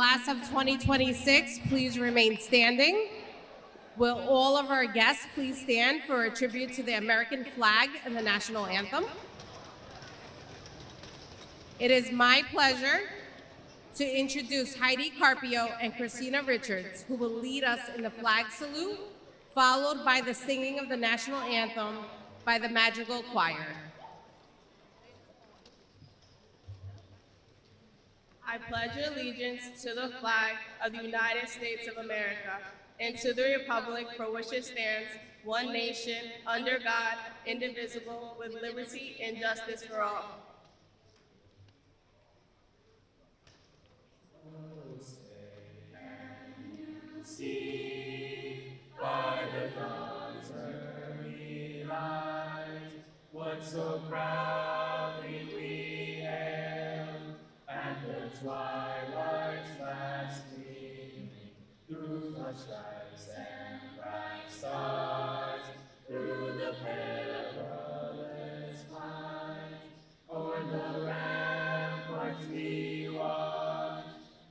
class of 2026 please remain standing? Will all of our guests please stand for a tribute to the American flag and the national anthem? It is my pleasure to introduce Heidi Carpio and Christina Richards, who will lead us in the flag salute, followed by the singing of the national anthem by the Madrigal Choir. I pledge allegiance to the flag of the United States of America and to the republic for which it stands, one nation, under God, indivisible, with liberty and justice for all. See by the dawn's early light what so proudly we hailed, and the twilight's last gleaming through the stripes and bright stars, through the perilous fight, o'er the ramparts we watched,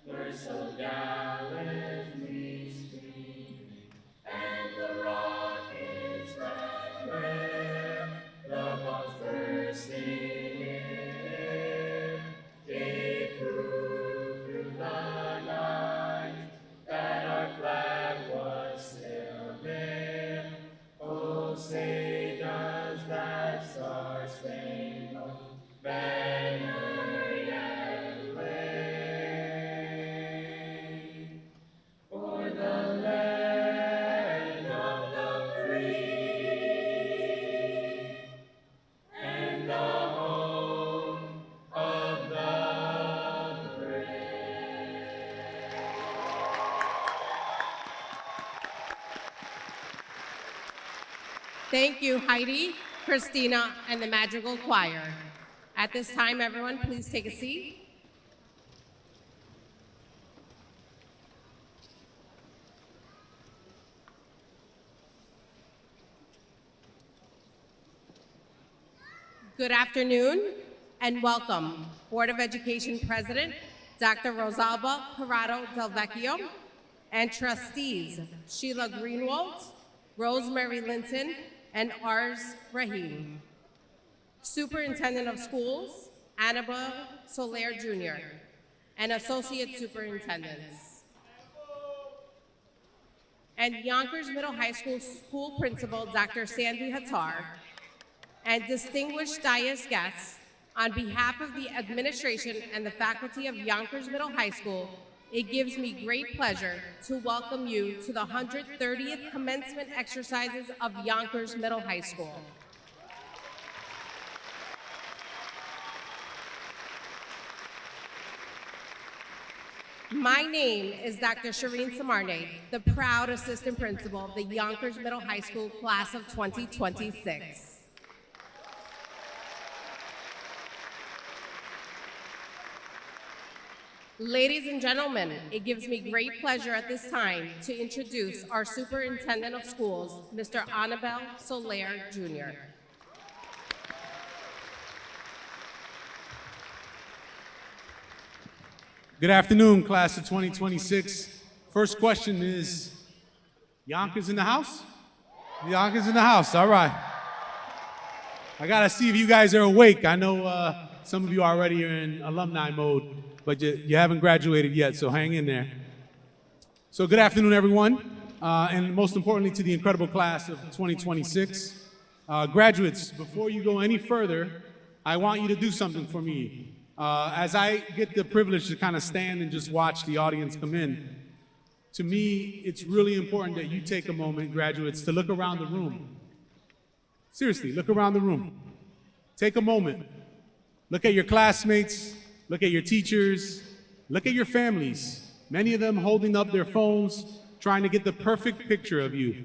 were so gallantly streaming, and the rockets red glare, the bombs bursting in air, gave proof through the night that our flag was still there. Oh, say does that star-spangled banner yet wave o'er the land of the free and the home of the brave? Thank you, Heidi, Christina, and the Madrigal Choir. At this time, everyone, please take a seat. Good afternoon and welcome, Board of Education President, Dr. Rosalba Parado Del Vecchio, and trustees Sheila Greenwald, Rosemary Linton, and Ars Rahim. Superintendent of Schools, Annabelle Soler Jr., and Associate Superintendents. And Yonkers Middle High School Principal, Dr. Sandy Hattar, and distinguished Dias guests, on behalf of the administration and the faculty of Yonkers Middle High School, it gives me great pleasure to welcome you to the 130th commencement exercises of Yonkers Middle High School. My name is Dr. Shireen Samarne, the proud assistant principal of the Yonkers Middle High School class of 2026. Ladies and gentlemen, it gives me great pleasure at this time to introduce our Superintendent of Schools, Mr. Annabelle Soler Jr. Good afternoon, class of 2026. First question is, Yonkers in the house? Yonkers in the house, all right. I gotta see if you guys are awake. I know some of you already are in alumni mode, but you haven't graduated yet, so hang in there. So good afternoon, everyone, and most importantly to the incredible class of 2026. Graduates, before you go any further, I want you to do something for me. As I get the privilege to kind of stand and just watch the audience come in, to me, it's really important that you take a moment, graduates, to look around the room. Seriously, look around the room. Take a moment. Look at your classmates, look at your teachers, look at your families, many of them holding up their phones, trying to get the perfect picture of you.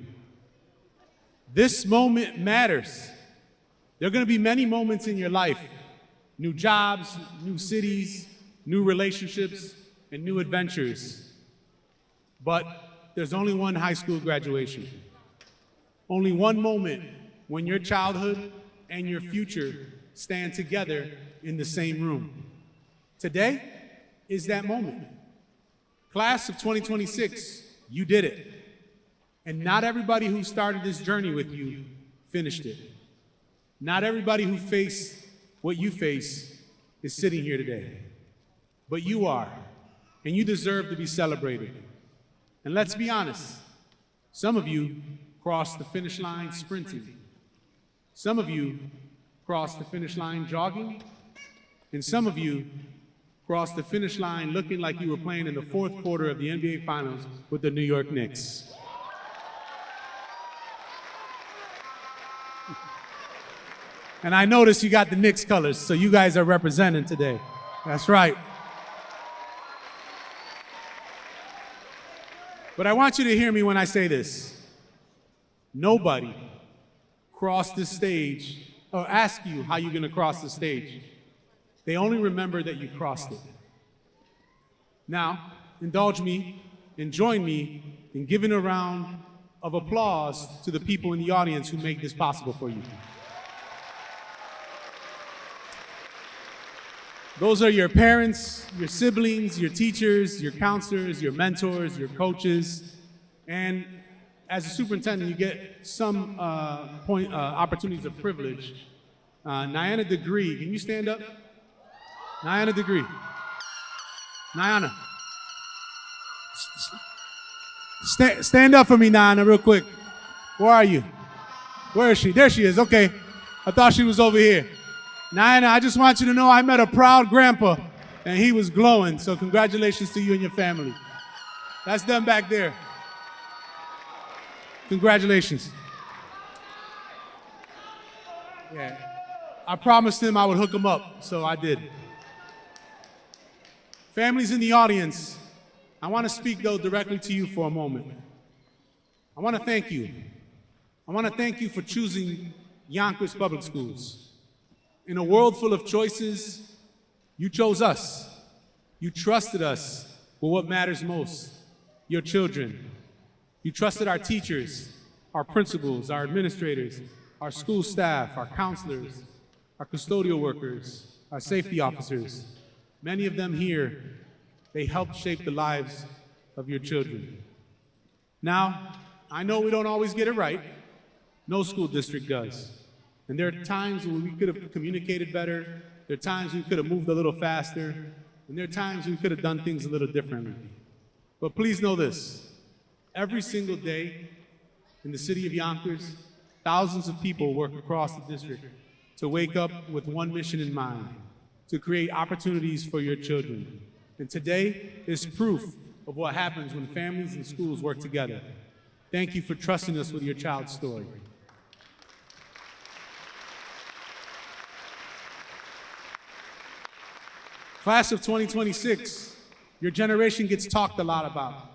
This moment matters. There are going to be many moments in your life, new jobs, new cities, new relationships, and new adventures. But there's only one high school graduation. Only one moment when your childhood and your future stand together in the same room. Today is that moment. Class of 2026, you did it. And not everybody who started this journey with you finished it. Not everybody who faced what you face is sitting here today. But you are, and you deserve to be celebrated. And let's be honest, some of you crossed the finish line sprinting. Some of you crossed the finish line jogging. And some of you crossed the finish line looking like you were playing in the fourth quarter of the NBA Finals with the New York Knicks. And I noticed you got the Knicks colors, so you guys are representing today. That's right. But I want you to hear me when I say this. Nobody crossed this stage or ask you how you're going to cross the stage. They only remember that you crossed it. Now, indulge me and join me in giving a round of applause to the people in the audience who make this possible for you. Those are your parents, your siblings, your teachers, your counselors, your mentors, your coaches. And as a superintendent, you get some opportunities of privilege. Nyana Degree, can you stand up? Nyana Degree. Nyana. Stand up for me, Nyana, real quick. Where are you? Where is she? There she is. Okay. I thought she was over here. Nyana, I just want you to know I met a proud grandpa, and he was glowing. So congratulations to you and your family. That's them back there. Congratulations. Yeah. I promised him I would hook him up, so I did. Families in the audience, I want to speak, though, directly to you for a moment. I want to thank you. I want to thank you for choosing Yonkers Public Schools. In a world full of choices, you chose us. You trusted us with what matters most, your children. You trusted our teachers, our principals, our administrators, our school staff, our counselors, our custodial workers, our safety officers. Many of them here, they helped shape the lives of your children. Now, I know we don't always get it right. No school district does. And there are times when we could have communicated better. There are times we could have moved a little faster. And there are times we could have done things a little differently. But please know this. Every single day in the city of Yonkers, thousands of people work across the district to wake up with one mission in mind, to create opportunities for your children. And today is proof of what happens when families and schools work together. Thank you for trusting us with your child's story. Class of 2026, your generation gets talked a lot about.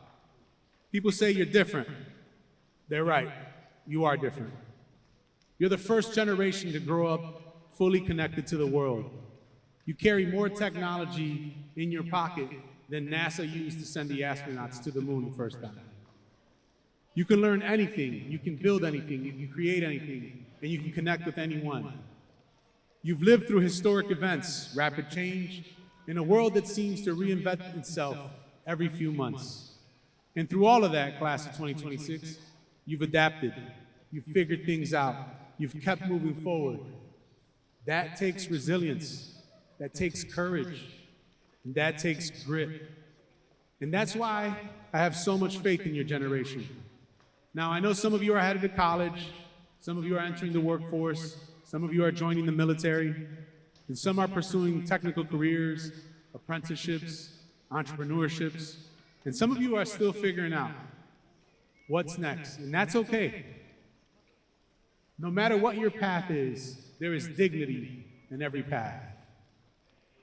People say you're different. They're right. You are different. You're the first generation to grow up fully connected to the world. You carry more technology in your pocket than NASA used to send the astronauts to the moon the first time. You can learn anything, you can build anything, you can create anything, and you can connect with anyone. You've lived through historic events, rapid change, in a world that seems to reinvent itself every few months. And through all of that, class of 2026, you've adapted, you've figured things out, you've kept moving forward. That takes resilience, that takes courage, and that takes grit. And that's why I have so much faith in your generation. Now, I know some of you are headed to college, some of you are entering the workforce, some of you are joining the military, and some are pursuing technical careers, apprenticeships, entrepreneurships, and some of you are still figuring out what's next, and that's okay. No matter what your path is, there is dignity in every path.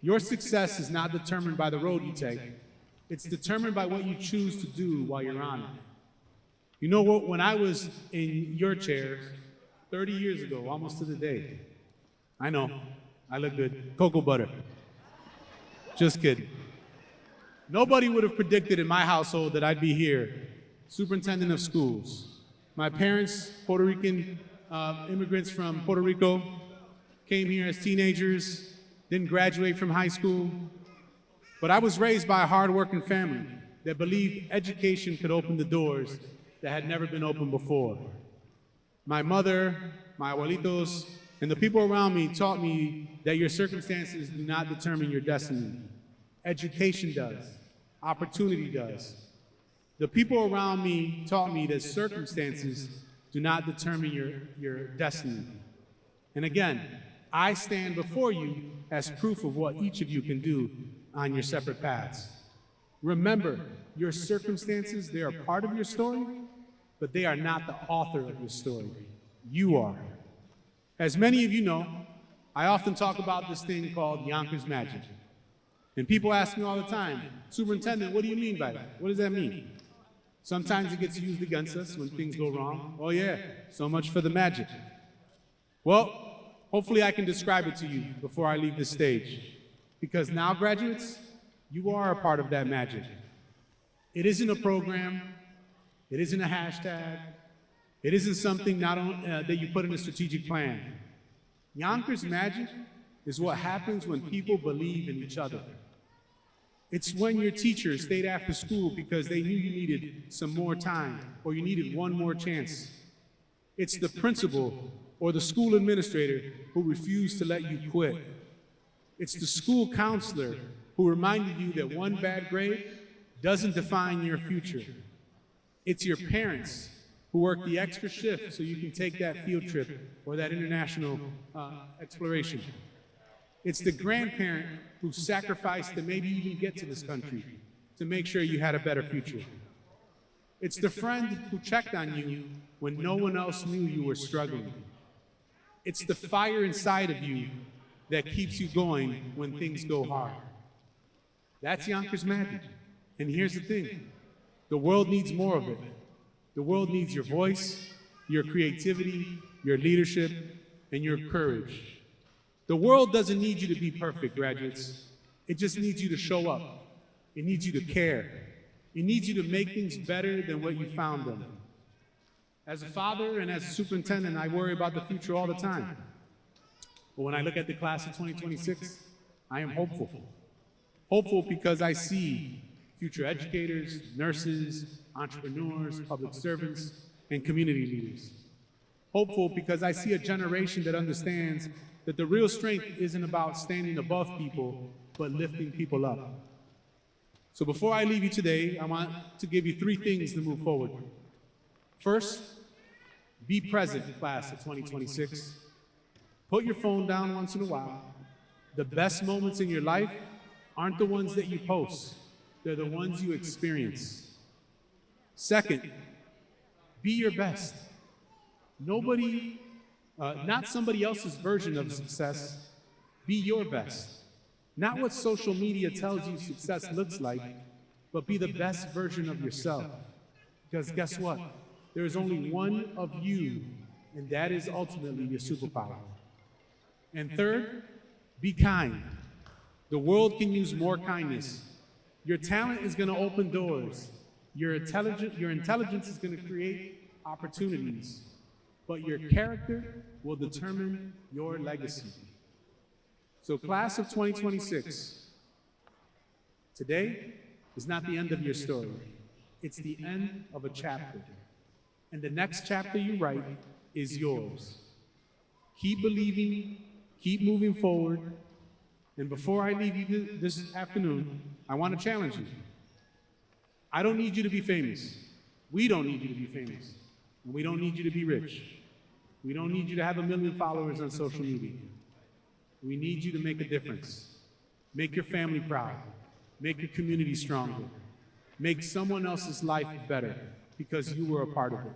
Your success is not determined by the road you take. It's determined by what you choose to do while you're on it. You know what? When I was in your chair 30 years ago, almost to the day, I know, I look good. Cocoa butter. Just kidding. Nobody would have predicted in my household that I'd be here, superintendent of schools. My parents, Puerto Rican immigrants from Puerto Rico, came here as teenagers, didn't graduate from high school, but I was raised by a hardworking family. that believed education could open the doors that had never been opened before. My mother, my abuelitos, and the people around me taught me that your circumstances do not determine your destiny. Education does. Opportunity does. The people around me taught me that circumstances do not determine your destiny. And again, I stand before you as proof of what each of you can do on your separate paths. Remember, your circumstances, they are part of your story, but they are not the author of your story. You are. As many of you know, I often talk about this thing called Yonkers magic. And people ask me all the time, Superintendent, what do you mean by that? What does that mean? Sometimes it gets used against us when things go wrong. Oh yeah, so much for the magic. Well, hopefully I can describe it to you before I leave this stage. Because now, graduates, you are a part of that magic. It isn't a program. It isn't a hashtag. It isn't something that you put in a strategic plan. Yonkers magic is what happens when people believe in each other. It's when your teacher stayed after school because they knew you needed some more time or you needed one more chance. It's the principal or the school administrator who refused to let you quit. It's the school counselor who reminded you that one bad grade doesn't define your future. It's your parents who work the extra shift so you can take that field trip or that international exploration. It's the grandparent who sacrificed to maybe even get to this country to make sure you had a better future. It's the friend who checked on you when no one else knew you were struggling. It's the fire inside of you that keeps you going when things go hard. That's Yonkers magic. And here's the thing, the world needs more of it. The world needs your voice, your creativity, your leadership, and your courage. The world doesn't need you to be perfect, graduates. It just needs you to show up. It needs you to care. It needs you to make things better than what you found them. As a father and as a superintendent, I worry about the future all the time. But when I look at the class of 2026, I am hopeful. Hopeful because I see future educators, nurses, entrepreneurs, public servants, and community leaders. Hopeful because I see a generation that understands that the real strength isn't about standing above people, but lifting people up. So before I leave you today, I want to give you 3 things to move forward. First, be present, class of 2026. Put your phone down once in a while. The best moments in your life aren't the ones that you post. They're the ones you experience. Second, be your best. Not somebody else's version of success. Be your best. Not what social media tells you success looks like, but be the best version of yourself. Because guess what? There is only one of you, and that is ultimately your superpower. And third, be kind. The world can use more kindness. Your talent is going to open doors. Your intelligence is going to create opportunities. But your character will determine your legacy. So class of 2026, today is not the end of your story. It's the end of a chapter. And the next chapter you write is yours. Keep believing, keep moving forward. And before I leave you this afternoon, I want to challenge you. I don't need you to be famous. We don't need you to be famous. And we don't need you to be rich. We don't need you to have 1 million followers on social media. We need you to make a difference. Make your family proud. Make your community stronger. Make someone else's life better because you were a part of it.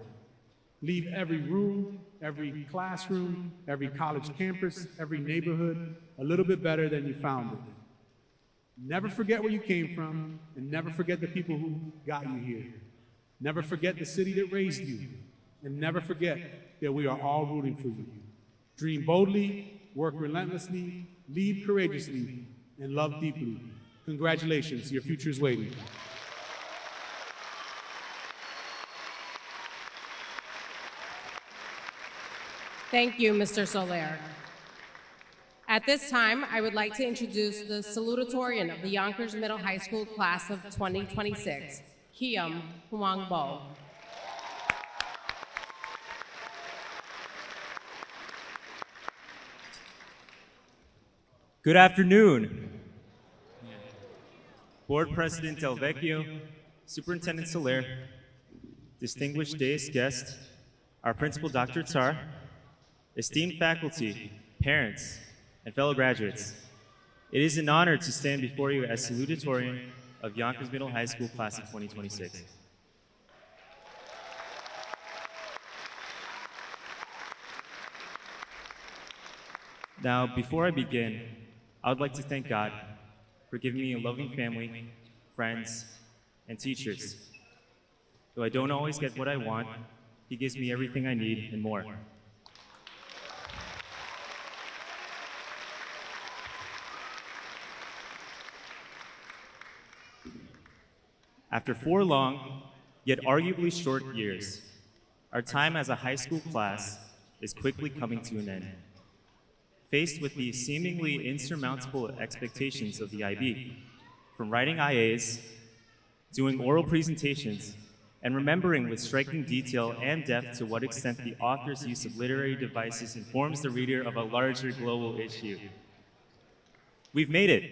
Leave every room, every classroom, every college campus, every neighborhood a little bit better than you found it. Never forget where you came from, and never forget the people who got you here. Never forget the city that raised you, and never forget that we are all rooting for you. Dream boldly, work relentlessly, lead courageously, and love deeply. Congratulations, your future is waiting. Thank you, Mr. Soler. At this time, I would like to introduce the salutatorian of the Yonkers Middle High School class of 2026, Kiam Huangbo. Good afternoon. Board President Del Vecchio, Superintendent Soler, distinguished dais guests, our principal Dr. Tsar, esteemed faculty, parents, and fellow graduates. It is an honor to stand before you as salutatorian of Yonkers Middle High School class of 2026. Now, before I begin, I would like to thank God for giving me a loving family, friends, and teachers. Though I don't always get what I want, He gives me everything I need and more. After 4 long, yet arguably short years, our time as a high school class is quickly coming to an end. Faced with the seemingly insurmountable expectations of the IB, from writing IAs, doing oral presentations, and remembering with striking detail and depth to what extent the author's use of literary devices informs the reader of a larger global issue. We've made it.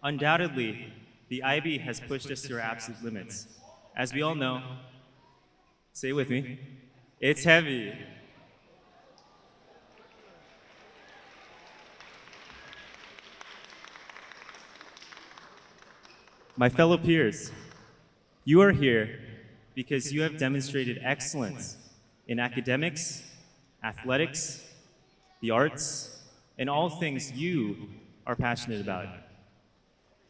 Undoubtedly, the IB has pushed us to our absolute limits. As we all know, say it with me, it's heavy. My fellow peers, you are here because you have demonstrated excellence in academics, athletics, the arts, and all things you are passionate about.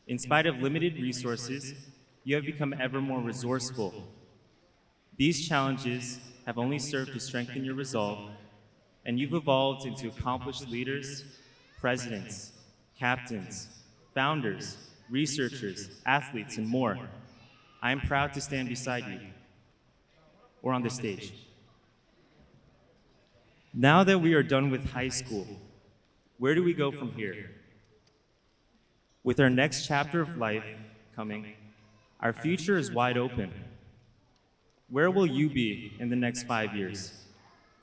In spite of limited resources, you have become ever more resourceful. These challenges have only served to strengthen your resolve, and you've evolved into accomplished leaders, presidents, captains, founders, researchers, athletes, and more. I am proud to stand beside you or on the stage. Now that we are done with high school, where do we go from here? With our next chapter of life coming, our future is wide open. Where will you be in the next 5 years,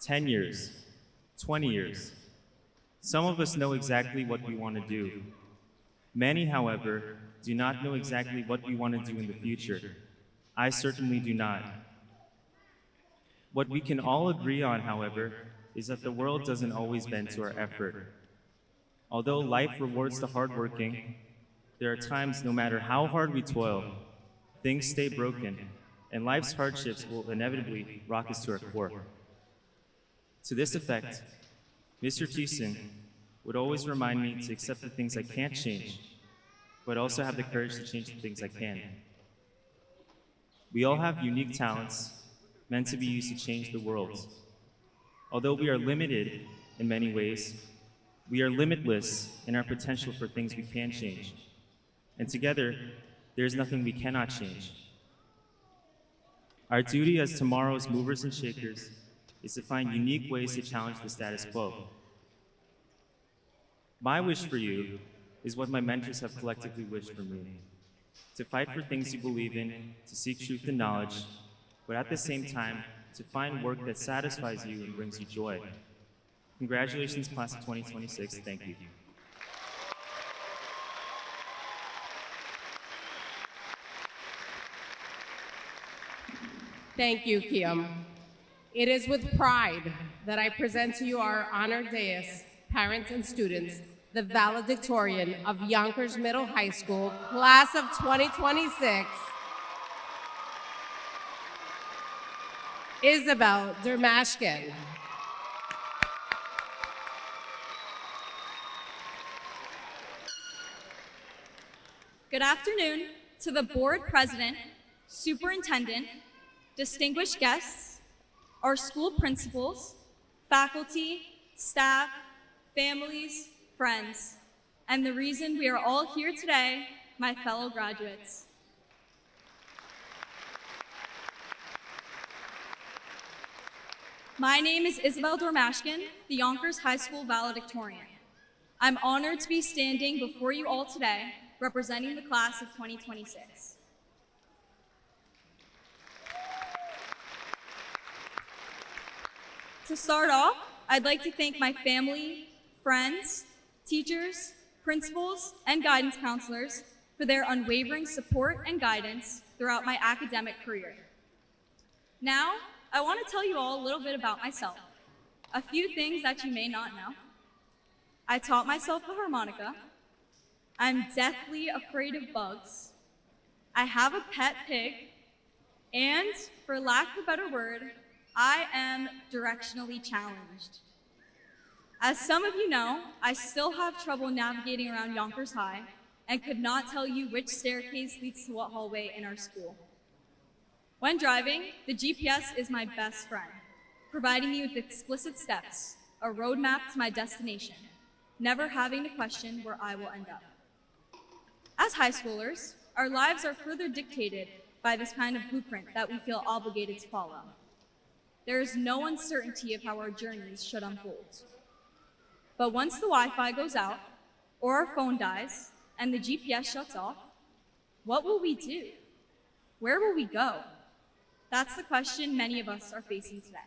10 years, 20 years? Some of us know exactly what we want to do. Many, however, do not know exactly what we want to do in the future. I certainly do not. What we can all agree on, however, is that the world doesn't always bend to our effort. Although life rewards the hardworking, there are times, no matter how hard we toil, things stay broken, and life's hardships will inevitably rock us to our core. To this effect, Mr. Thiessen would always remind me to accept the things I can't change, but also have the courage to change the things I can. We all have unique talents meant to be used to change the world. Although we are limited in many ways, we are limitless in our potential for things we can change. And together, there is nothing we cannot change. Our duty as tomorrow's movers and shakers is to find unique ways to challenge the status quo. My wish for you is what my mentors have collectively wished for me: to fight for things you believe in, to seek truth and knowledge, but at the same time, to find work that satisfies you and brings you joy. Congratulations, class of 2026. Thank you. Thank you, Kiam. It is with pride that I present to you our honored dais, parents and students, the valedictorian of Yonkers Middle High School, class of 2026, Isabel Dermashkin. Good afternoon to the board president, superintendent, distinguished guests, our school principals, faculty, staff, families, friends, and the reason we are all here today, my fellow graduates. My name is Isabel Dormashkin, the Yonkers High School valedictorian. I'm honored to be standing before you all today, representing the class of 2026. To start off, I'd like to thank my family, friends, teachers, principals, and guidance counselors for their unwavering support and guidance throughout my academic career. Now, I want to tell you all a little bit about myself, a few things that you may not know. I taught myself the harmonica. I'm deathly afraid of bugs. I have a pet pig. And, for lack of a better word, I am directionally challenged. As some of you know, I still have trouble navigating around Yonkers High and could not tell you which staircase leads to what hallway in our school. When driving, the GPS is my best friend, providing me with explicit steps, a roadmap to my destination, never having to question where I will end up. As high schoolers, our lives are further dictated by this kind of blueprint that we feel obligated to follow. There is no uncertainty of how our journeys should unfold. But once the Wi-Fi goes out, or our phone dies, and the GPS shuts off, what will we do? Where will we go? That's the question many of us are facing today.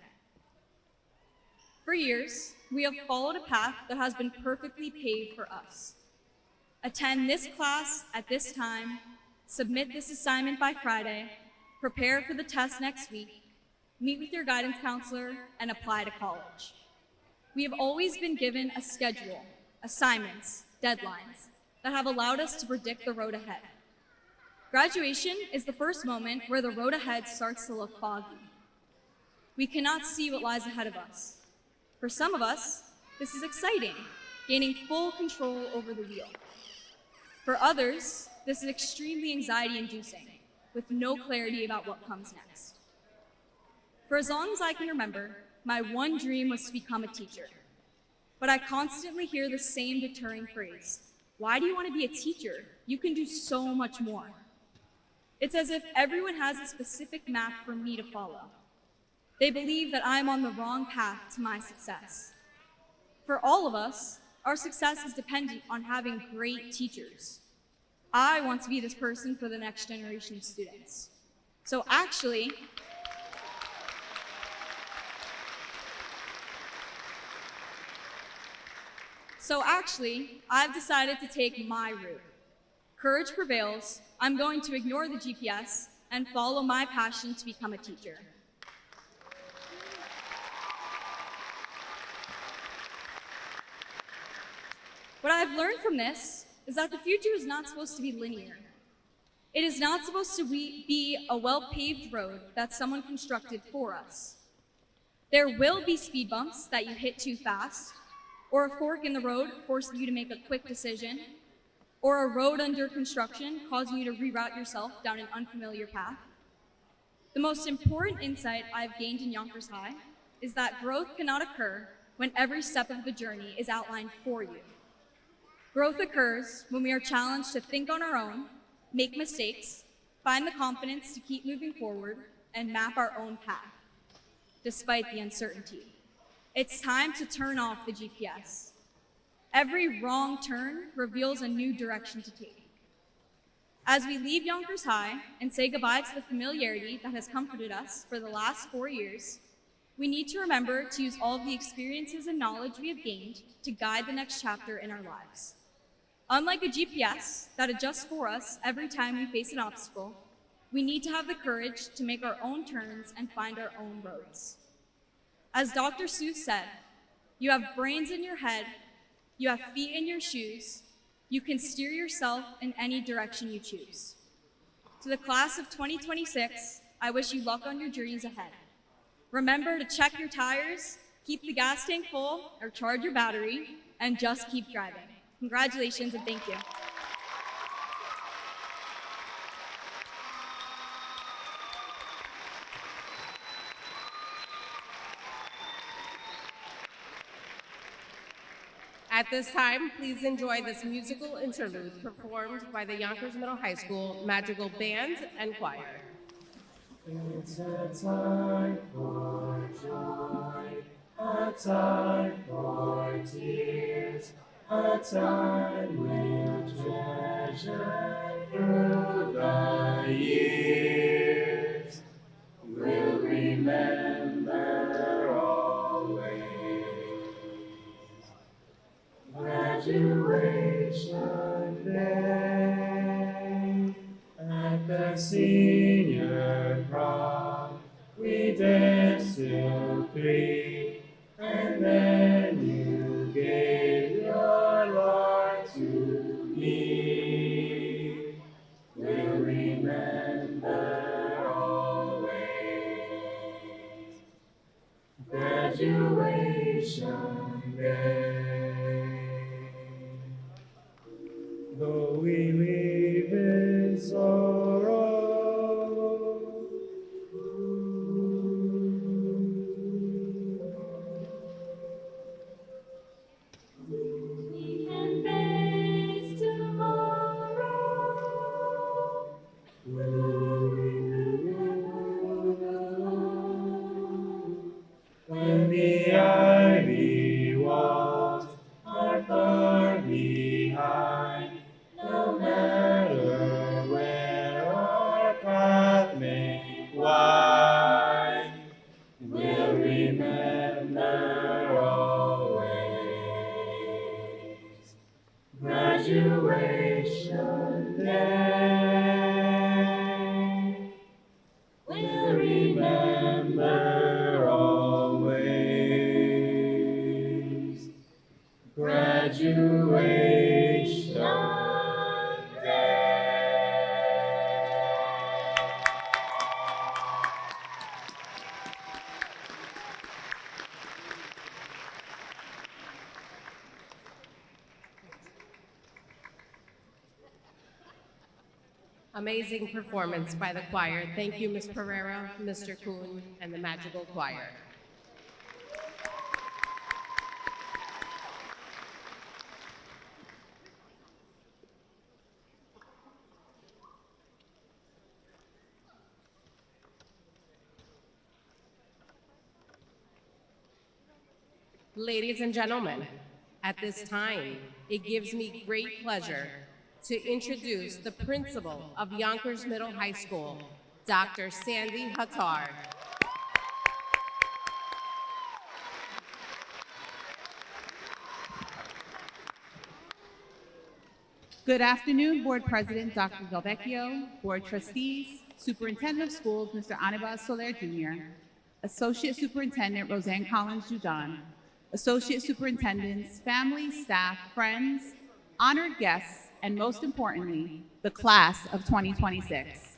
For years, we have followed a path that has been perfectly paved for us. Attend this class at this time, submit this assignment by Friday, prepare for the test next week, meet with your guidance counselor, and apply to college. We have always been given a schedule, assignments, deadlines that have allowed us to predict the road ahead. Graduation is the first moment where the road ahead starts to look foggy. We cannot see what lies ahead of us. For some of us, this is exciting, gaining full control over the wheel. For others, this is extremely anxiety-inducing, with no clarity about what comes next. For as long as I can remember, my one dream was to become a teacher. But I constantly hear the same deterring phrase, "Why do you want to be a teacher? You can do so much more." It's as if everyone has a specific map for me to follow. They believe that I'm on the wrong path to my success. For all of us, our success is dependent on having great teachers. I want to be this person for the next generation of students. So actually, I've decided to take my route. Courage prevails. I'm going to ignore the GPS and follow my passion to become a teacher. What I've learned from this is that the future is not supposed to be linear. It is not supposed to be a well-paved road that someone constructed for us. There will be speed bumps that you hit too fast, or a fork in the road forcing you to make a quick decision, or a road under construction causing you to reroute yourself down an unfamiliar path. The most important insight I've gained in Yonkers High is that growth cannot occur when every step of the journey is outlined for you. Growth occurs when we are challenged to think on our own, make mistakes, find the confidence to keep moving forward, and map our own path, despite the uncertainty. It's time to turn off the GPS. Every wrong turn reveals a new direction to take. As we leave Yonkers High and say goodbye to the familiarity that has comforted us for the last 4 years, we need to remember to use all of the experiences and knowledge we have gained to guide the next chapter in our lives. Unlike a GPS that adjusts for us every time we face an obstacle, we need to have the courage to make our own turns and find our own roads. As Dr. Seuss said, you have brains in your head, you have feet in your shoes, you can steer yourself in any direction you choose. To the class of 2026, I wish you luck on your journeys ahead. Remember to check your tires, keep the gas tank full, or charge your battery, and just keep driving. Congratulations and thank you. At this time, please enjoy this musical interlude performed by the Yonkers Middle High School Madrigal Band and Choir. It's a time for joy, a time for tears, a time we'll treasure through the years. We'll remember always graduation day. At the senior prom, we danced till 3, and then you gave your heart to me. We'll remember always graduation day. Though we live in sorrow, we can face tomorrow. When the ivy walls are far behind, no matter where our path may wind, we'll remember always graduation day. We'll remember always graduation day. Amazing performance by the choir. Thank you, Ms. Pereira, Mr. Kuhn, and the Magical Choir. Ladies and gentlemen, at this time, it gives me great pleasure to introduce the principal of Yonkers Middle High School, Dr. Sandy Hattar. Good afternoon, Board President Dr. Delvecchio, Board Trustees, Superintendent of Schools Mr. Anibal Soler Jr., Associate Superintendent Roseanne Collins-Judan, Associate Superintendents, families, staff, friends, honored guests, and most importantly, the class of 2026.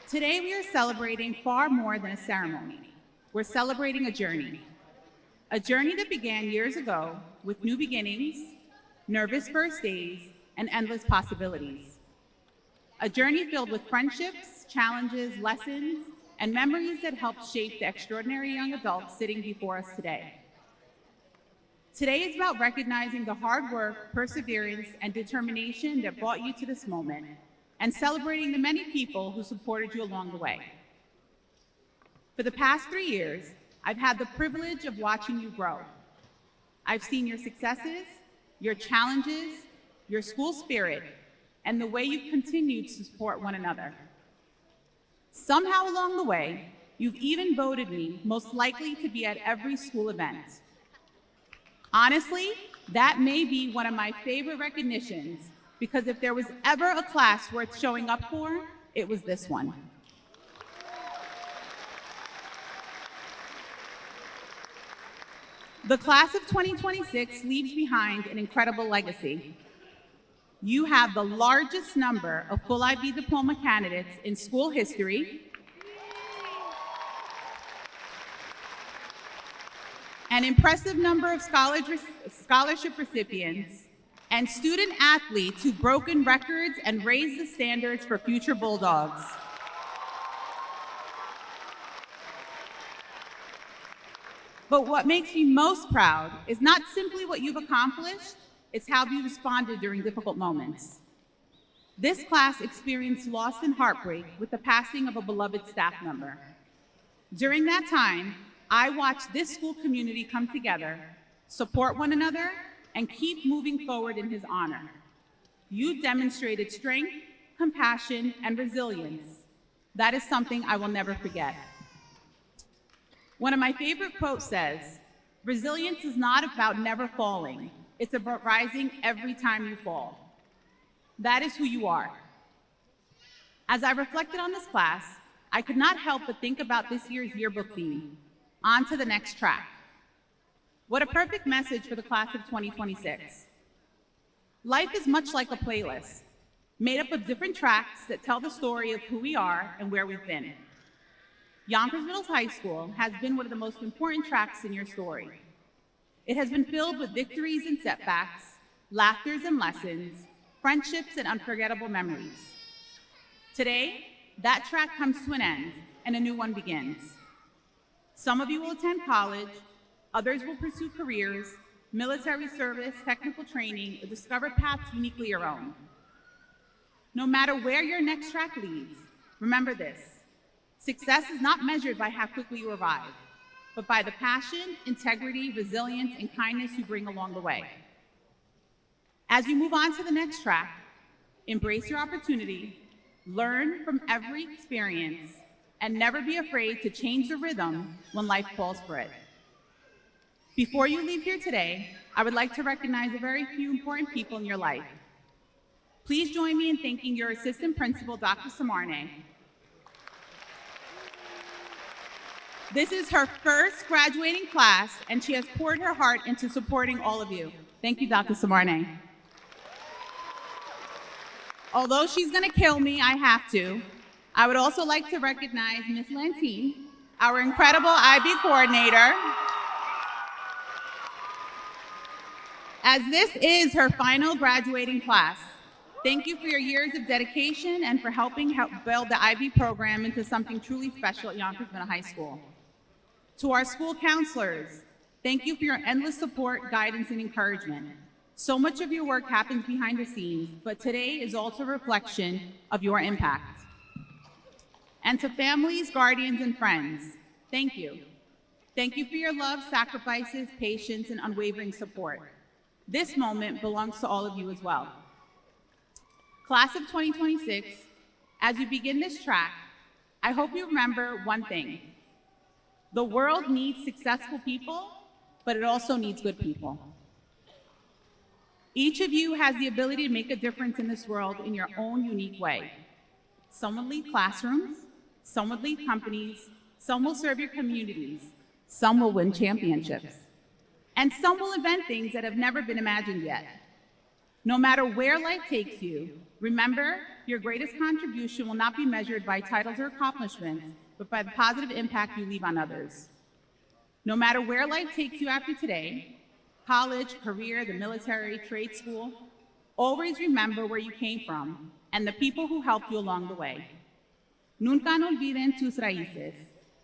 Today we are celebrating far more than a ceremony. We're celebrating a journey that began years ago with new beginnings, nervous first days, and endless possibilities. A journey filled with friendships, challenges, lessons, and memories that helped shape the extraordinary young adults sitting before us today. Today is about recognizing the hard work, perseverance, and determination that brought you to this moment, and celebrating the many people who supported you along the way. For the past 3 years, I've had the privilege of watching you grow. I've seen your successes, your challenges, your school spirit, and the way you've continued to support one another. Somehow along the way, you've even voted me most likely to be at every school event. Honestly, that may be one of my favorite recognitions, because if there was ever a class worth showing up for, it was this one. The class of 2026 leaves behind an incredible legacy. You have the largest number of full IB diploma candidates in school history, an impressive number of scholarship recipients, and student athletes who've broken records and raised the standards for future Bulldogs. But what makes me most proud is not simply what you've accomplished, it's how you responded during difficult moments. This class experienced loss and heartbreak with the passing of a beloved staff member. During that time, I watched this school community come together, support one another, and keep moving forward in his honor. You demonstrated strength, compassion, and resilience. That is something I will never forget. One of my favorite quotes says, "Resilience is not about never falling. It's about rising every time you fall." That is who you are. As I reflected on this class, I could not help but think about this year's yearbook theme, "On to the next track." What a perfect message for the class of 2026. Life is much like a playlist, made up of different tracks that tell the story of who we are and where we've been. Yonkers Middle High School has been one of the most important tracks in your story. It has been filled with victories and setbacks, laughters and lessons, friendships and unforgettable memories. Today, that track comes to an end and a new one begins. Some of you will attend college, others will pursue careers, military service, technical training, or discover paths uniquely your own. No matter where your next track leads, remember this: success is not measured by how quickly you arrive, but by the passion, integrity, resilience, and kindness you bring along the way. As you move on to the next track, embrace your opportunity, learn from every experience, and never be afraid to change the rhythm when life calls for it. Before you leave here today, I would like to recognize a very few important people in your life. Please join me in thanking your assistant principal, Dr. Samarne. This is her first graduating class, and she has poured her heart into supporting all of you. Thank you, Dr. Samarne. Although she's gonna kill me, I have to. I would also like to recognize Ms. Lantine, our incredible IB coordinator, as this is her final graduating class. Thank you for your years of dedication and for helping build the IB program into something truly special at Yonkers Middle High School. To our school counselors, thank you for your endless support, guidance, and encouragement. So much of your work happens behind the scenes, but today is also a reflection of your impact. And to families, guardians, and friends, thank you. Thank you for your love, sacrifices, patience, and unwavering support. This moment belongs to all of you as well. Class of 2026, as you begin this track, I hope you remember one thing. The world needs successful people, but it also needs good people. Each of you has the ability to make a difference in this world in your own unique way. Some will lead classrooms, some will lead companies, some will serve your communities, some will win championships, and some will invent things that have never been imagined yet. No matter where life takes you, remember, your greatest contribution will not be measured by titles or accomplishments, but by the positive impact you leave on others. No matter where life takes you after today, college, career, the military, trade school, always remember where you came from and the people who helped you along the way. Nunca no olviden tus raíces.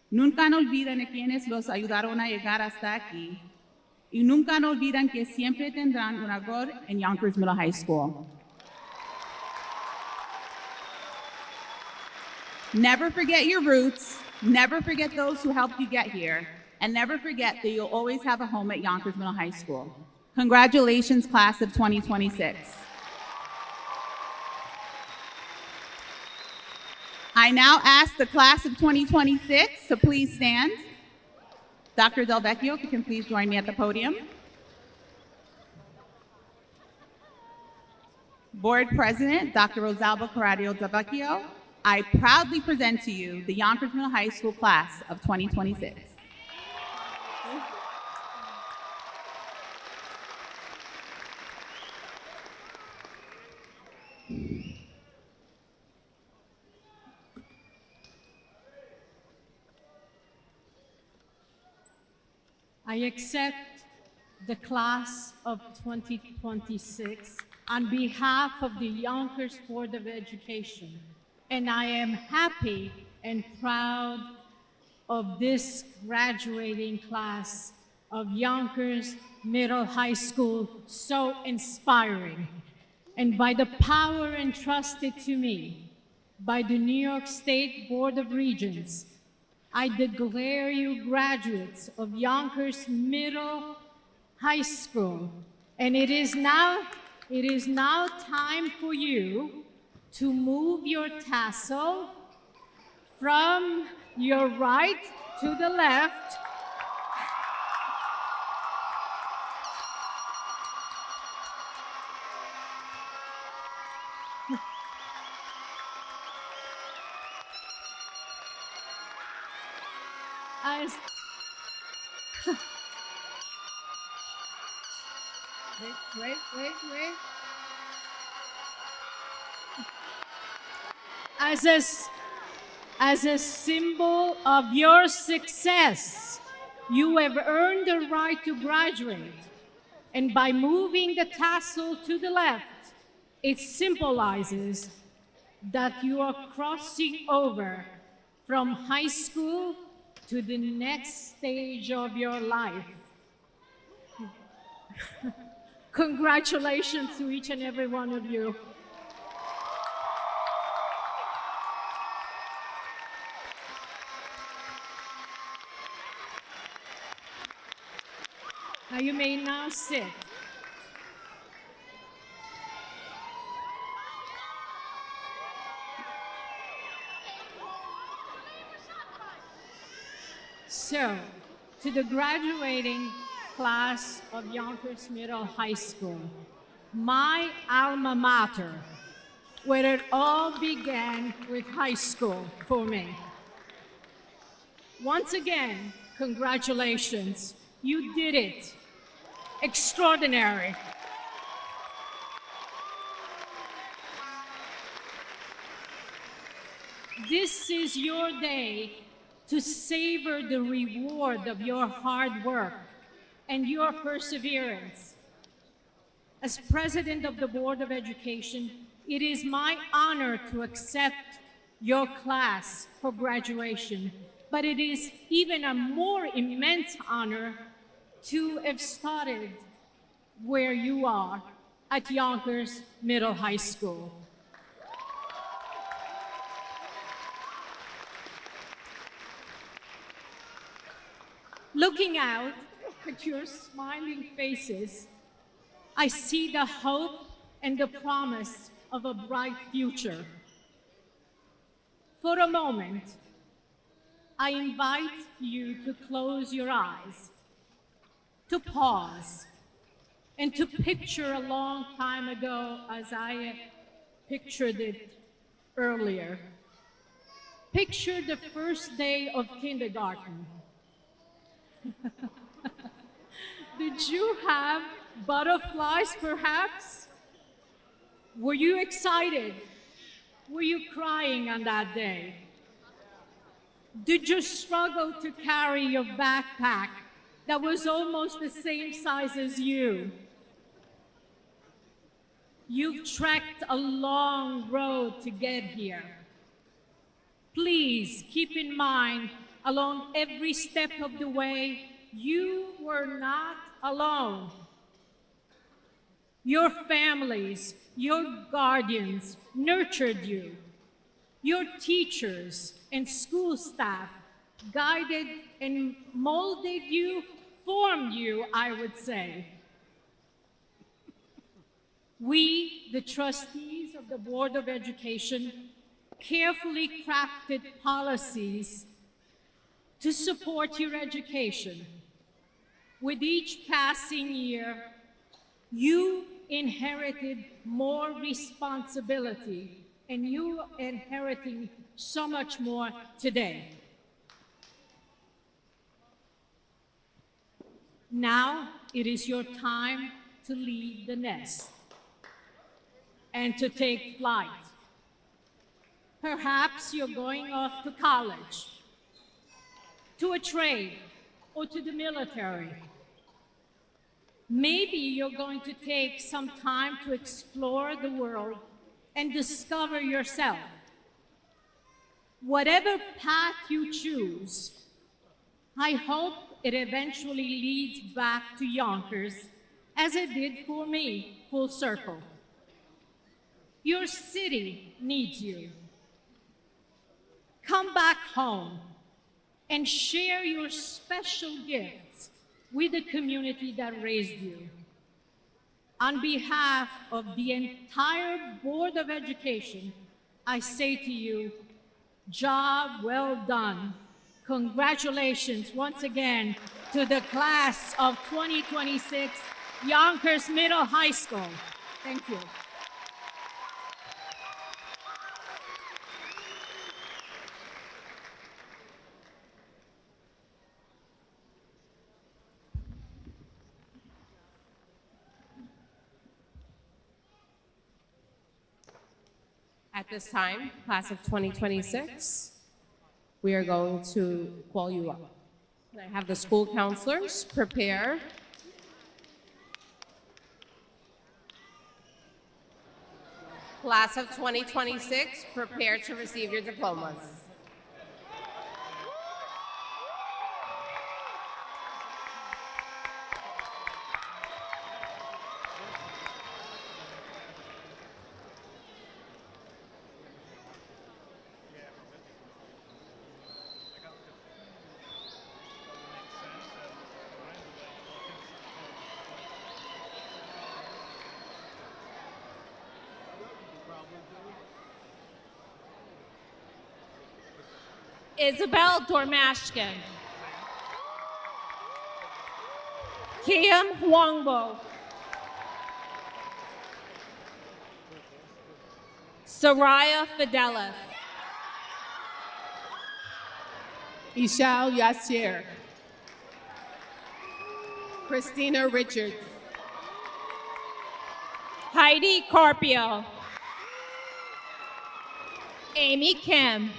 Nunca no olviden a quienes los ayudaron a llegar hasta aquí. Y nunca no olviden que siempre tendrán un hogar en Yonkers Middle High School. Never forget your roots, never forget those who helped you get here, and never forget that you'll always have a home at Yonkers Middle High School. Congratulations, class of 2026. I now ask the class of 2026 to please stand. Dr. Del Vecchio, if you can please join me at the podium. Board President, Dr. Rosalba Corradio Del Vecchio, I proudly present to you the Yonkers Middle High School class of 2026. I accept the class of 2026 on behalf of the Yonkers Board of Education, and I am happy and proud of this graduating class of Yonkers Middle High School, so inspiring. and by the power entrusted to me by the New York State Board of Regents, I declare you graduates of Yonkers Middle High School, and it is now time for you to move your tassel from your right to the left. As wait. As a symbol of your success, you have earned the right to graduate. And by moving the tassel to the left, it symbolizes that you are crossing over from high school to the next stage of your life. Congratulations to each and every one of you. Now you may now sit. So, to the graduating class of Yonkers Middle High School, my alma mater, where it all began with high school for me. Once again, congratulations. You did it. Extraordinary. This is your day to savor the reward of your hard work and your perseverance. As president of the Board of Education, it is my honor to accept your class for graduation, but it is even a more immense honor to have started where you are at Yonkers Middle High School. Looking out at your smiling faces, I see the hope and the promise of a bright future. For a moment, I invite you to close your eyes, to pause, and to picture a long time ago as I pictured it earlier. Picture the first day of kindergarten. Did you have butterflies, perhaps? Were you excited? Were you crying on that day? Did you struggle to carry your backpack that was almost the same size as you? You've trekked a long road to get here. Please keep in mind, along every step of the way, you were not alone. Your families, your guardians nurtured you. Your teachers and school staff guided and molded you, formed you, I would say. We, the trustees of the Board of Education, carefully crafted policies to support your education. With each passing year, you inherited more responsibility, and you are inheriting so much more today. Now it is your time to leave the nest and to take flight. Perhaps you're going off to college, to a trade, or to the military. Maybe you're going to take some time to explore the world and discover yourself. Whatever path you choose, I hope it eventually leads back to Yonkers, as it did for me, full circle. Your city needs you. Come back home and share your special gifts with the community that raised you. On behalf of the entire Board of Education, I say to you, job well done. Congratulations once again to the class of 2026 Yonkers Middle High School. Thank you. At this time, class of 2026, we are going to call you up. And I have the school counselors prepare. Class of 2026, prepare to receive your diplomas. Isabel Dormashkin. Kim Huangbo. Soraya Fidelis. Ishal Yassier. Christina Richards. Heidi Carpio. Amy Kim.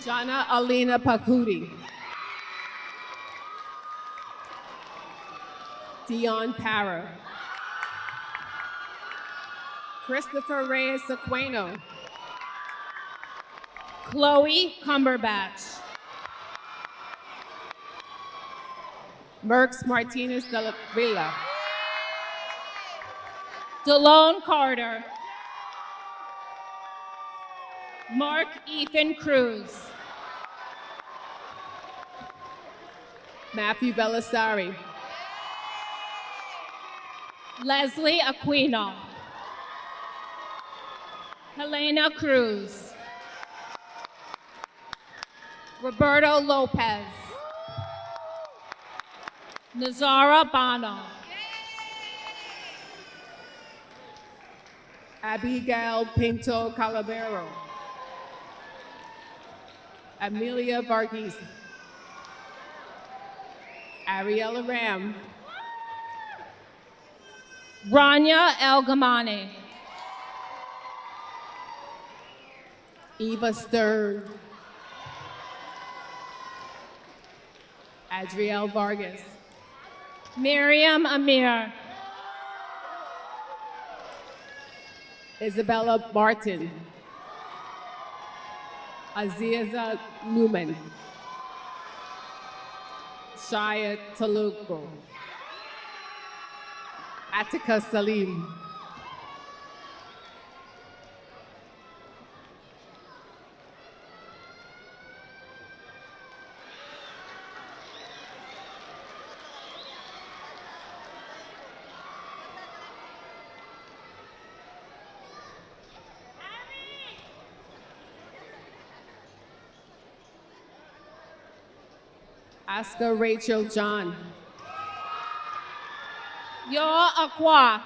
Jana Alina Pakuti. Dion Para. Christopher Reyes Aquino. Chloe Cumberbatch. Merx Martinez de la Villa. Delone Carter. Mark Ethan Cruz. Matthew Belisari. Leslie Aquino. Helena Cruz. Roberto Lopez. Nazara Bano. Abigail Pinto Calabero. Amelia Varghese. Ariella Ram. Rania El Gamani. Eva Stern. Adrielle Vargas. Miriam Amir. Isabella Martin. Aziza Newman. Shaya Taluko. Attica Salim. Oscar Rachel John. Yo Aqua.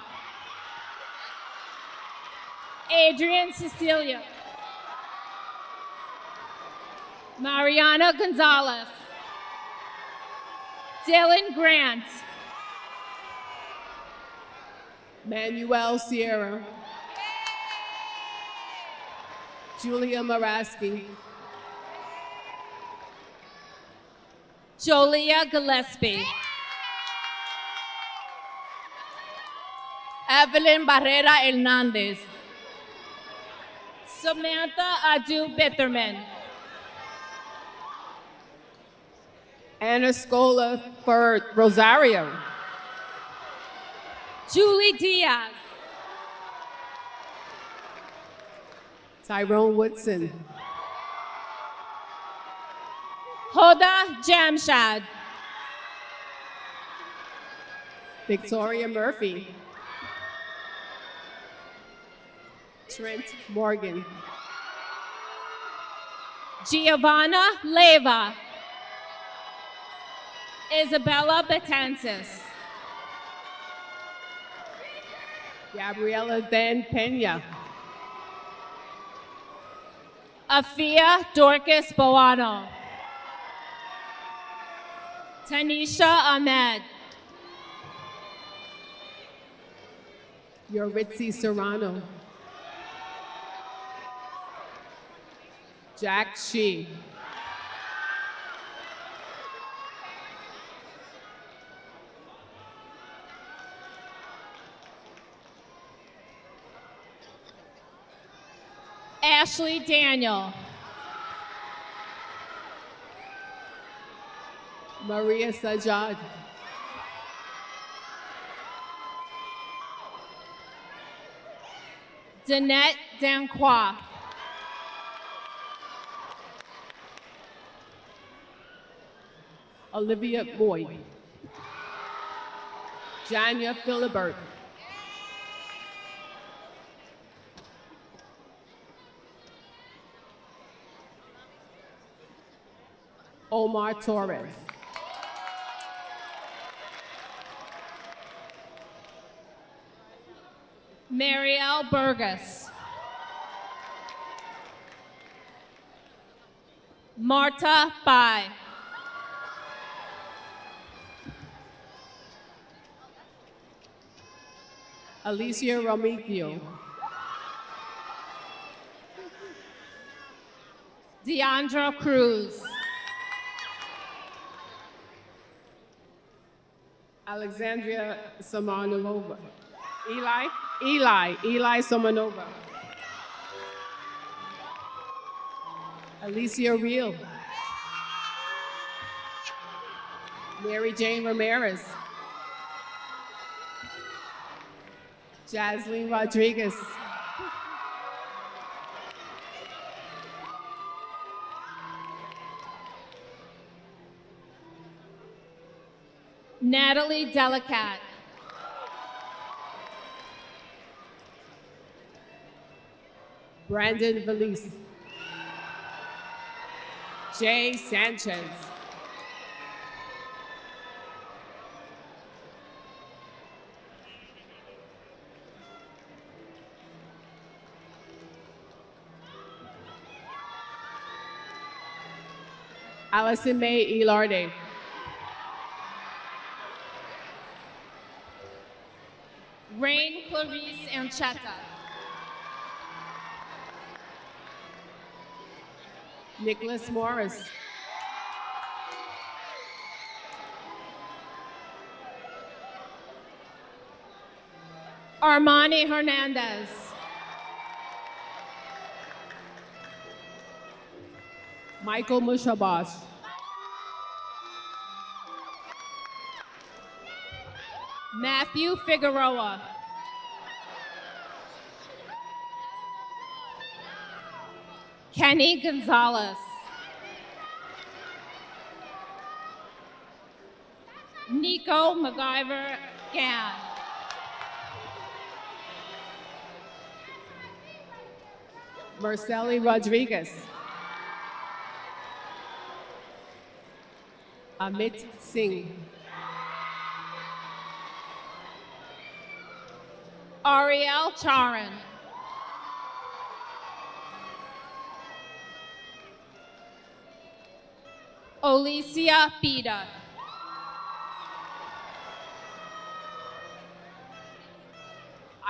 Adrian Cecilia. Mariana Gonzalez. Dylan Grant. Manuel Sierra. Julia Maraski. Jolia Gillespie. Evelyn Barrera Hernandez. Samantha Adu Bitterman. Anna Scola for Rosario. Julie Diaz. Tyrone Woodson. Hoda Jamshad. Victoria Murphy. Trent Morgan. Giovanna Leva. Isabella Betances. Gabriela Dan Pena. Afia Dorcas Boano. Tanisha Ahmed. Yoritzi Serrano. Jack Shee. Ashley Daniel. Maria Sajad. Danette Danquois. Olivia Boyd. Janya Philibert. Omar Torres. Marielle Burgess. Marta Bai. Alicia Romicchio. Deandra Cruz. Alexandria Samanova. Eli Somanova. Alicia Real. Mary Jane Ramirez. Jaslyn Rodriguez. Natalie Delicat. Brandon Valise. Jay Sanchez. Allison Mae Elarde. Rain Clarice Ancheta. Nicholas Morris. Armani Hernandez. Michael Mushabash. Matthew Figueroa. Kenny Gonzalez. Nico MacGyver Gann. Marceli Rodriguez. Amit Singh. Ariel Charan. Olicia Pida.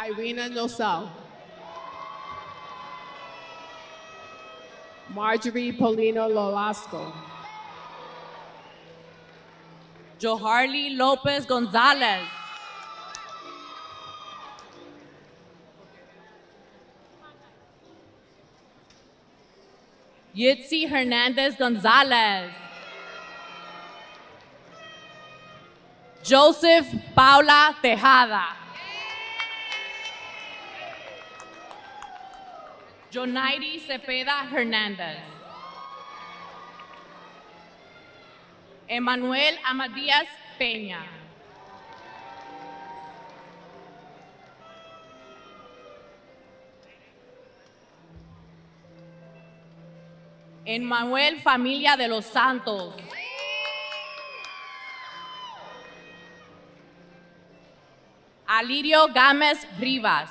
Irina Nosal. Marjorie Polino Lolasco. Joharly Lopez Gonzalez. Yitzi Hernandez Gonzalez. Joseph Paula Tejada. Jonaidi Cepeda Hernandez. Emmanuel Amadías Peña. Emmanuel Familia de los Santos. Alirio Gámez Rivas.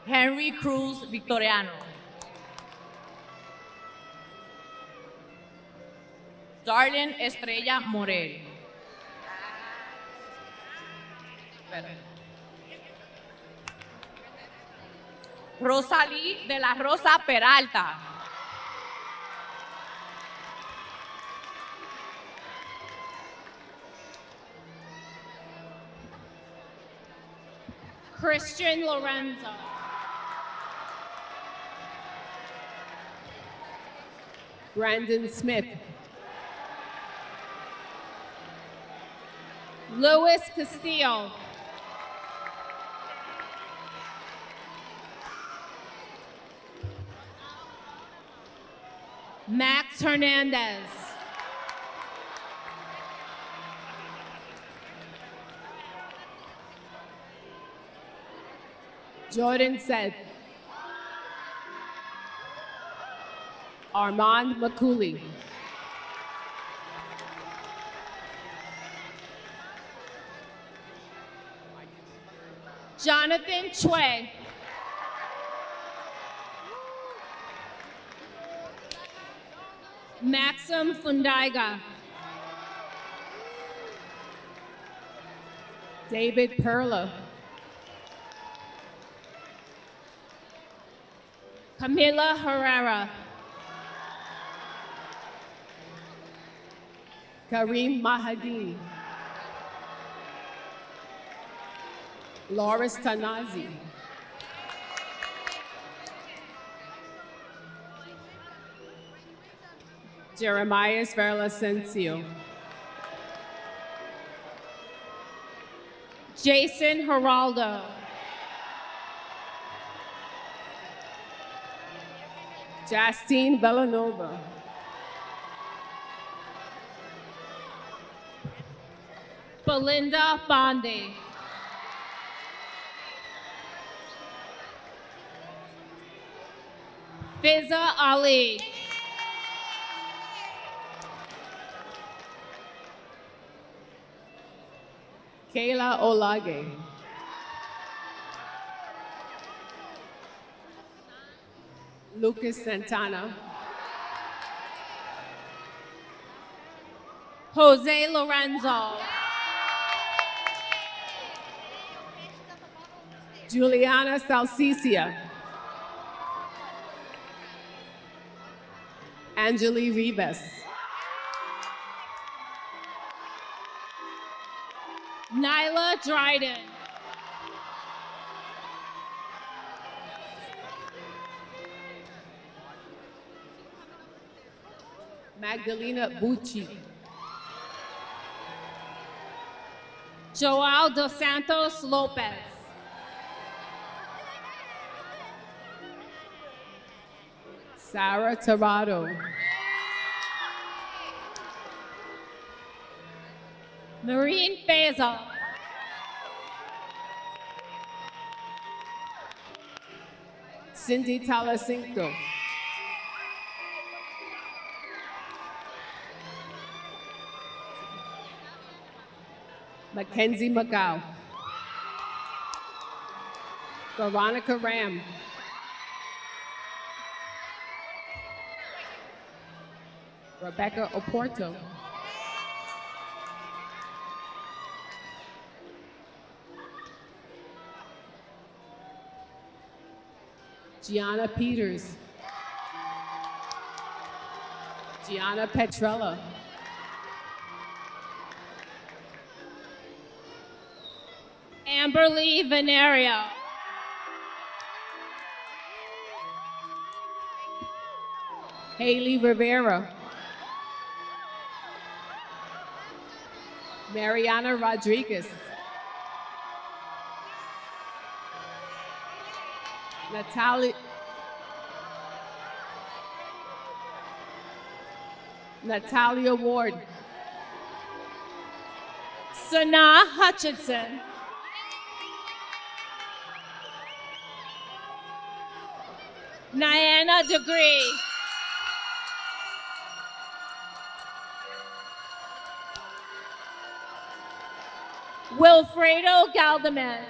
Henry Cruz Victoriano. Darlene Estrella Morel. Rosalí de la Rosa Peralta. Christian Lorenzo. Brandon Smith. Luis Castillo. Max Hernandez. Jordan Seth. Armand McCooley. Jonathan Chue. Maxim Fundaiga. David Perla. Camila Herrera. Kareem Mahadini. Loris Tanazi. Jeremiah Verlacencio. Jason Geraldo. Justine Villanova. Belinda Bondi. Fiza Ali. Kayla Olage. Lucas Santana. Jose Lorenzo. Juliana Salsicia. Angeli Rivas. Nyla Dryden. Magdalena Bucci. Joao dos Santos Lopez. Sarah Torado. Marine Faisal. Cindy Talacinco. Mackenzie McGow. Veronica Ram. Rebecca Oporto. Gianna Peters. Gianna Petrella. Amberly Venerio. Haley Rivera. Mariana Rodriguez. Natalia Ward. Sanaa Hutchinson. Niana Degree. Wilfredo Galdamez.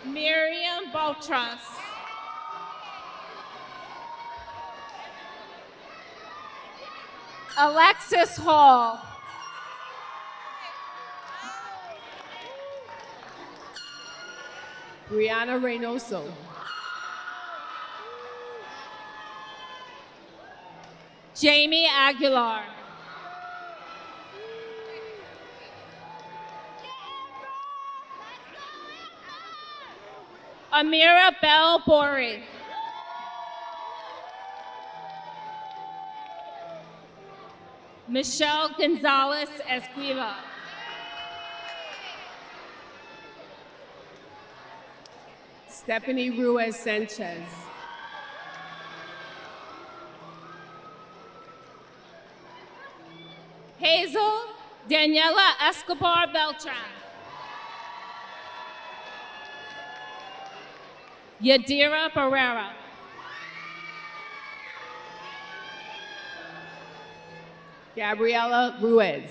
Miriam Baltras. Alexis Hall. Brianna Reynoso. Jamie Aguilar. Amira Bell Bori. Michelle Gonzalez Esquiva. Stephanie Ruiz Sanchez. Hazel Daniela Escobar Beltran. Yadira Barrera. Gabriela Ruiz.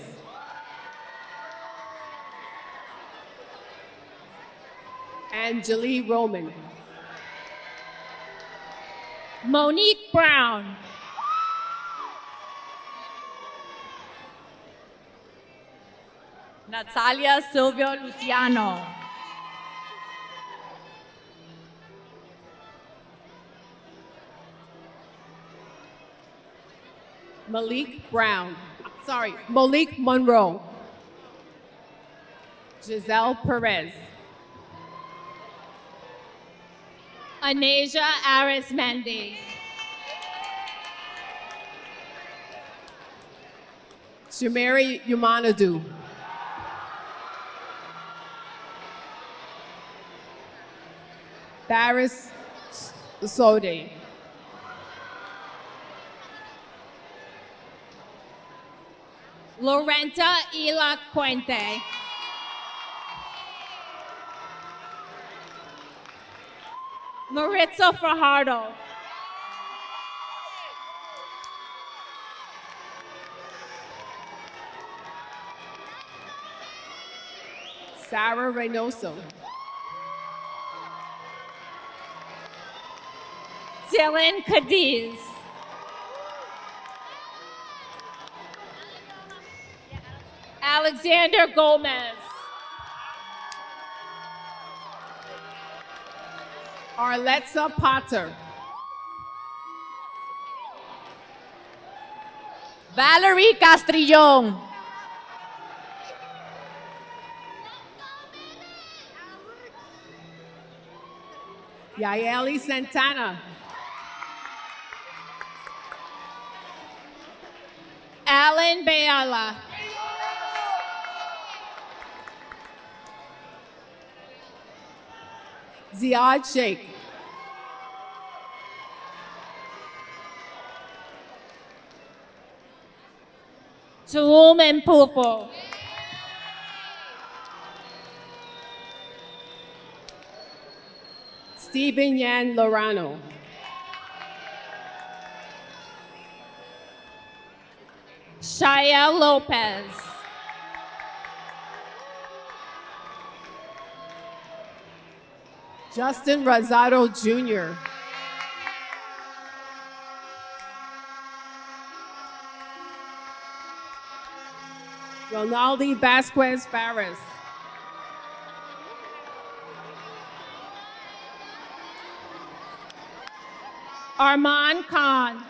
Angelique Roman. Monique Brown. Natalia Silvio Luciano. Malik Monroe. Giselle Perez. Anasia Arismendi. Shumeri Yumanadu. Baris Sode. Lorenta Ila Puente. Maritza Fajardo. Sarah Reynoso. Dylan Cadiz. Alexander Gomez. Arletza Potter. Valerie Castrillon. Yaeli Santana. Alan Bayala. Ziad Sheikh. Tulum Mpufo. Stephen Yan Lorano. Shaya Lopez. Justin Rosado Jr. Ronaldi Vasquez Farris. Armand Khan.